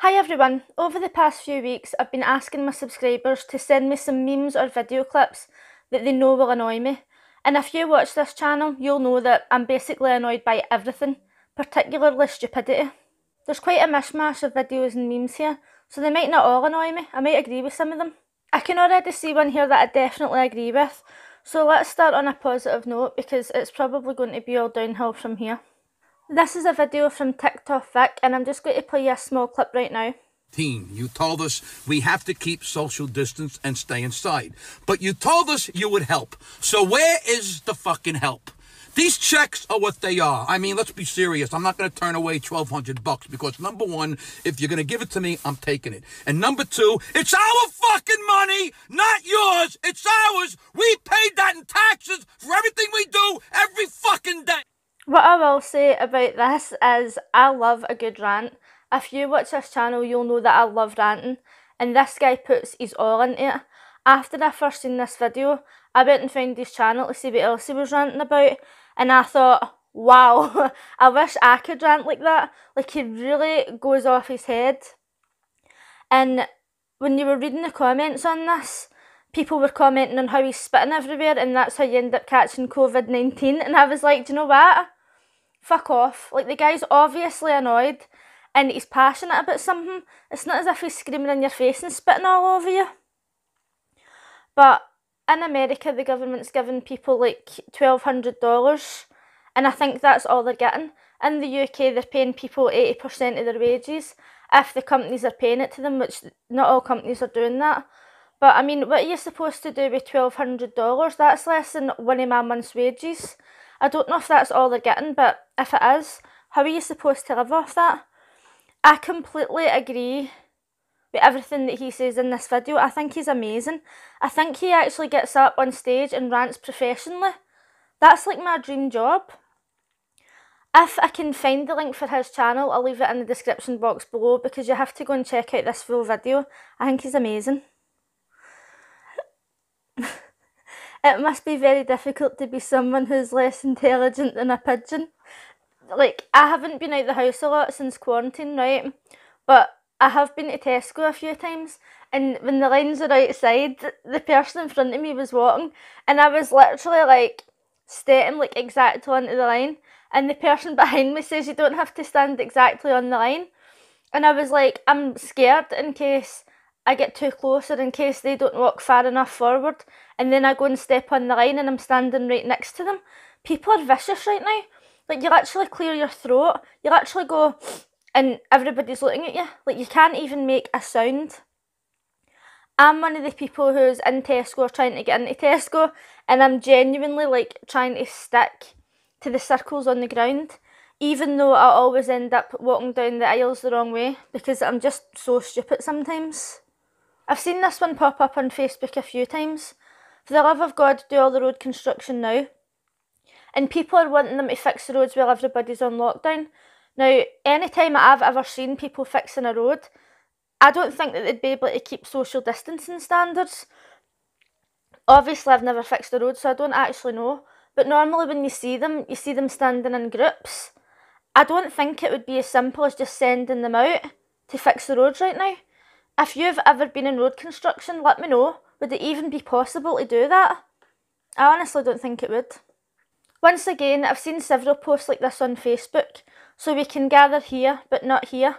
Hi everyone, over the past few weeks I've been asking my subscribers to send me some memes or video clips that they know will annoy me. And if you watch this channel, you'll know that I'm basically annoyed by everything, particularly stupidity. There's quite a mishmash of videos and memes here, so they might not all annoy me. I might agree with some of them. I can already see one here that I definitely agree with, so let's start on a positive note because it's probably going to be all downhill from here. This is a video from TikTok Vic, and I'm just going to play you a small clip right now. You told us we have to keep social distance and stay inside. But you told us you would help. So where is the fucking help? These checks are what they are. I mean, let's be serious. I'm not going to turn away $1,200 because number one, if you're going to give it to me, I'm taking it. And number two, it's our fucking money, not yours. It's ours. We paid that in taxes for everything we do every fucking day. What I will say about this is I love a good rant. If you watch this channel, you'll know that I love ranting, and this guy puts his all into it. After I first seen this video, I went and found his channel to see what else he was ranting about, and I thought, wow, I wish I could rant like that. Like, he really goes off his head. And when you were reading the comments on this, people were commenting on how he's spitting everywhere and that's how you end up catching COVID-19, and I was like, do you know what? Fuck off. Like, the guy's obviously annoyed and he's passionate about something. It's not as if he's screaming in your face and spitting all over you. But in America, the government's giving people like $1,200, and I think that's all they're getting. In the UK, they're paying people 80% of their wages if the companies are paying it to them, which not all companies are doing that. But I mean, what are you supposed to do with $1,200? That's less than one of my month's wages. I don't know if that's all they're getting, but if it is, how are you supposed to live off that? I completely agree with everything that he says in this video. I think he's amazing. I think he actually gets up on stage and rants professionally. That's like my dream job. If I can find the link for his channel, I'll leave it in the description box below because you have to go and check out this full video. I think he's amazing. It must be very difficult to be someone who's less intelligent than a pigeon. Like, I haven't been out the house a lot since quarantine, right? But I have been to Tesco a few times, and when the lines were outside, the person in front of me was walking, and I was literally like stepping like exactly onto the line, and the person behind me says you don't have to stand exactly on the line. And I was like, I'm scared in case I get too close or in case they don't walk far enough forward and then I go and step on the line and I'm standing right next to them. People are vicious right now. Like, you literally clear your throat, you literally go and everybody's looking at you. Like, you can't even make a sound. I'm one of the people who's in Tesco trying to get into Tesco, and I'm genuinely like trying to stick to the circles on the ground, even though I always end up walking down the aisles the wrong way because I'm just so stupid sometimes. I've seen this one pop up on Facebook a few times. For the love of God, do all the road construction now. And people are wanting them to fix the roads while everybody's on lockdown. Now, anytime I've ever seen people fixing a road, I don't think that they'd be able to keep social distancing standards. Obviously, I've never fixed a road, so I don't actually know. But normally when you see them standing in groups. I don't think it would be as simple as just sending them out to fix the roads right now. If you've ever been in road construction, let me know. Would it even be possible to do that? I honestly don't think it would. Once again, I've seen several posts like this on Facebook. So we can gather here, but not here.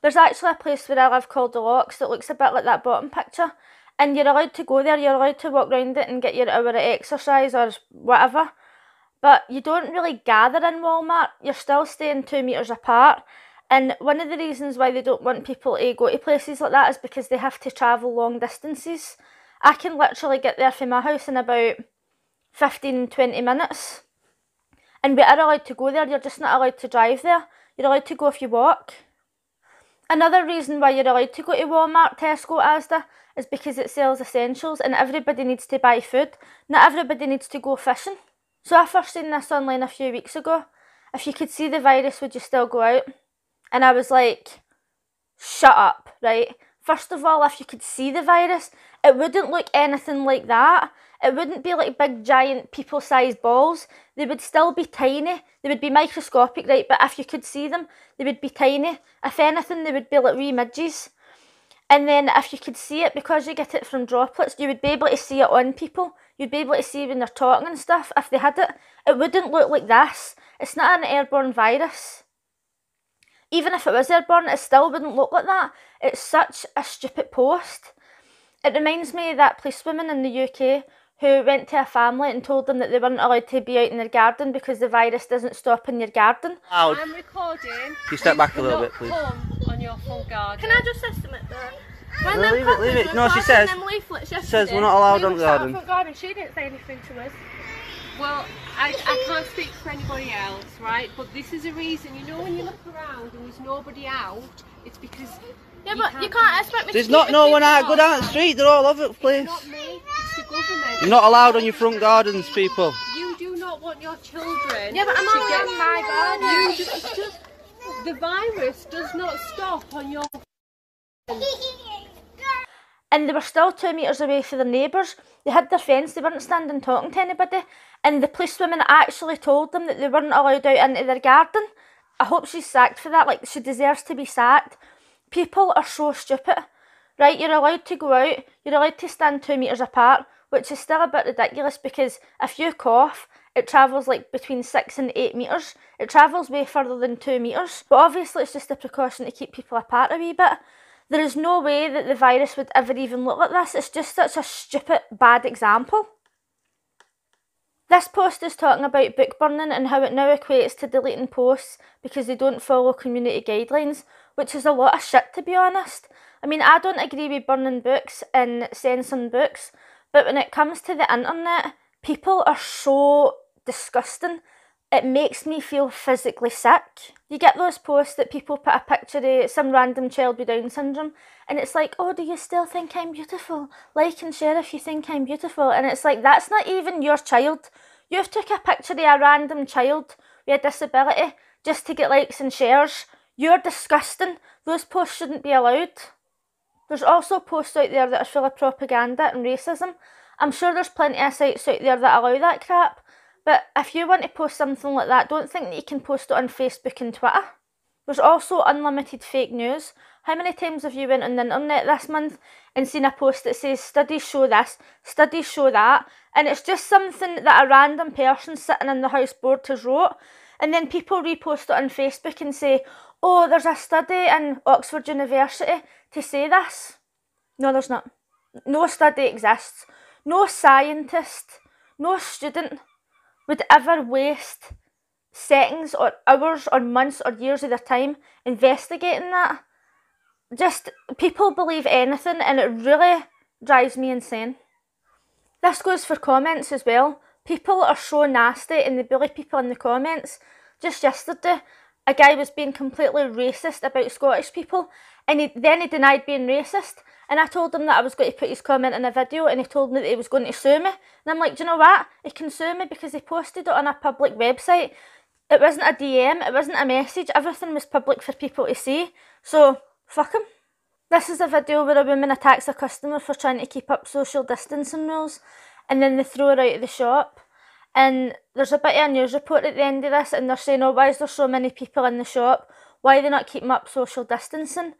There's actually a place where I live called The Locks that looks a bit like that bottom picture. And you're allowed to go there, you're allowed to walk around it and get your hour of exercise or whatever. But you don't really gather in Walmart, you're still staying 2 metres apart. And one of the reasons why they don't want people to go to places like that is because they have to travel long distances. I can literally get there from my house in about 15-20 minutes. And we are allowed to go there, you're just not allowed to drive there. You're allowed to go if you walk. Another reason why you're allowed to go to Walmart, Tesco, Asda, is because it sells essentials and everybody needs to buy food. Not everybody needs to go fishing. So I first seen this online a few weeks ago. If you could see the virus, would you still go out? And I was like, shut up, right? First of all, if you could see the virus, it wouldn't look anything like that. it wouldn't be like big giant people-sized balls. They would still be tiny. They would be microscopic, right? But if you could see them, they would be tiny. If anything, they would be like wee midges. And then if you could see it, because you get it from droplets, you would be able to see it on people. You'd be able to see when they're talking and stuff. If they had it, it wouldn't look like this. It's not an airborne virus. Even if it was airborne, it still wouldn't look like that. It's such a stupid post. It reminds me of that policewoman in the UK who went to a family and told them that they weren't allowed to be out in their garden because the virus doesn't stop in your garden. I'm recording. Can you step back a little bit, please? On your front garden. Can I just estimate that? When No, leave it. No, she says we're not allowed on the garden. Front garden. She didn't say anything to us. Well, I can't speak for anybody else, right? But this is a reason. You know, when you look around and there's nobody out, it's because. Yeah, but you can't expect me There's to not keep no it one out. people Go down the street. They're all over the place. It's not me. It's the government. You're not allowed on your front gardens, people. You do not want your children. Yeah, but I'm to only get on my garden. You just the virus does not stop on your. And they were still 2 metres away from their neighbours. They had their fence, they weren't standing talking to anybody. And the policewoman actually told them that they weren't allowed out into their garden. I hope she's sacked for that, like she deserves to be sacked. People are so stupid. Right, you're allowed to go out, you're allowed to stand 2 metres apart, which is still a bit ridiculous because if you cough, it travels like between 6 and 8 metres. It travels way further than 2 metres. But obviously it's just a precaution to keep people apart a wee bit. There is no way that the virus would ever even look like this. It's just such a stupid, bad example. This post is talking about book burning and how it now equates to deleting posts because they don't follow community guidelines, which is a lot of shit, to be honest. I mean, I don't agree with burning books and censoring books, but when it comes to the internet, people are so disgusting. It makes me feel physically sick. You get those posts that people put a picture of some random child with Down syndrome and it's like, oh, do you still think I'm beautiful? Like and share if you think I'm beautiful. And it's like, that's not even your child. You've took a picture of a random child with a disability just to get likes and shares. You're disgusting. Those posts shouldn't be allowed. There's also posts out there that are full of propaganda and racism. I'm sure there's plenty of sites out there that allow that crap. But if you want to post something like that, don't think that you can post it on Facebook and Twitter. There's also unlimited fake news. How many times have you went on the internet this month and seen a post that says studies show this, studies show that, and it's just something that a random person sitting in the House board has wrote, and then people repost it on Facebook and say, oh, there's a study in Oxford University to say this. No, there's not. No study exists. No scientist, no student would ever waste seconds or hours or months or years of their time investigating that. Just, people believe anything and it really drives me insane. This goes for comments as well. People are so nasty and they bully people in the comments. Just yesterday, a guy was being completely racist about Scottish people and then he denied being racist. And I told him that I was going to put his comment in a video and he told me that he was going to sue me. And I'm like, do you know what? He can sue me because he posted it on a public website. It wasn't a DM, it wasn't a message, everything was public for people to see. So, fuck him. This is a video where a woman attacks a customer for trying to keep up social distancing rules and then they throw her out of the shop. And there's a bit of a news report at the end of this and they're saying, oh, why is there so many people in the shop? Why are they not keeping up social distancing?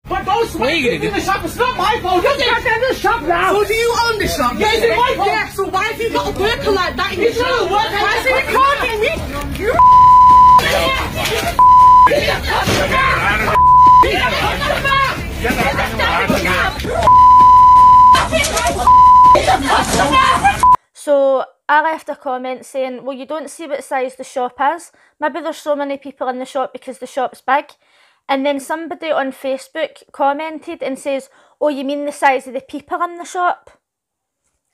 But those white people in the shop, it's not my fault. You're the in the shop now. So do you own the shop? Yeah, it's my fault. Yeah, so why have you got a worker like that in the It's not shop? a worker. Why is he recording me? You So I left a comment saying, well, you don't see what size the shop is. Maybe there's so many people in the shop because the shop's big. And then somebody on Facebook commented and says, oh, you mean the size of the people in the shop?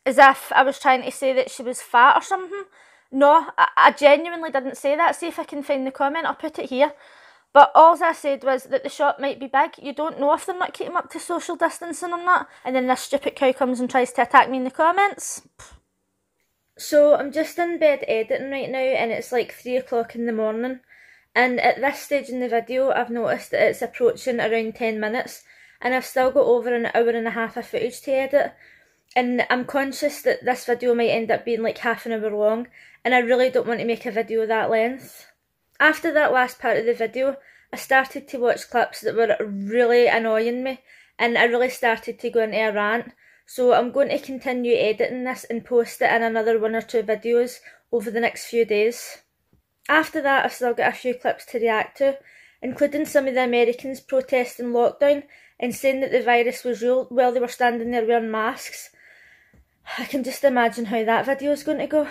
As if I was trying to say that she was fat or something. No, I genuinely didn't say that. See if I can find the comment, I'll put it here. But all I said was that the shop might be big. You don't know if they're not keeping up to social distancing or not. And then this stupid cow comes and tries to attack me in the comments. So I'm just in bed editing right now and it's like 3 o'clock in the morning. And at this stage in the video, I've noticed that it's approaching around 10 minutes and I've still got over an hour and a half of footage to edit. and I'm conscious that this video might end up being like half an hour long, and I really don't want to make a video that length. After that last part of the video, I started to watch clips that were really annoying me, and I really started to go into a rant, so I'm going to continue editing this and post it in another 1 or 2 videos over the next few days. After that, I've still got a few clips to react to, including some of the Americans protesting lockdown and saying that the virus was real while they were standing there wearing masks. I can just imagine how that video is going to go.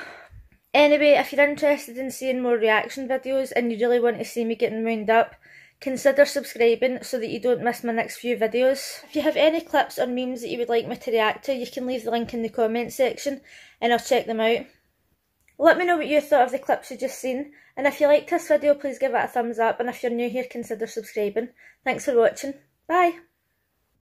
Anyway, if you're interested in seeing more reaction videos and you really want to see me getting wound up, consider subscribing so that you don't miss my next few videos. If you have any clips or memes that you would like me to react to, you can leave the link in the comment section and I'll check them out. Let me know what you thought of the clips you just seen, and if you liked this video please give it a thumbs up, and if you're new here consider subscribing. Thanks for watching. Bye!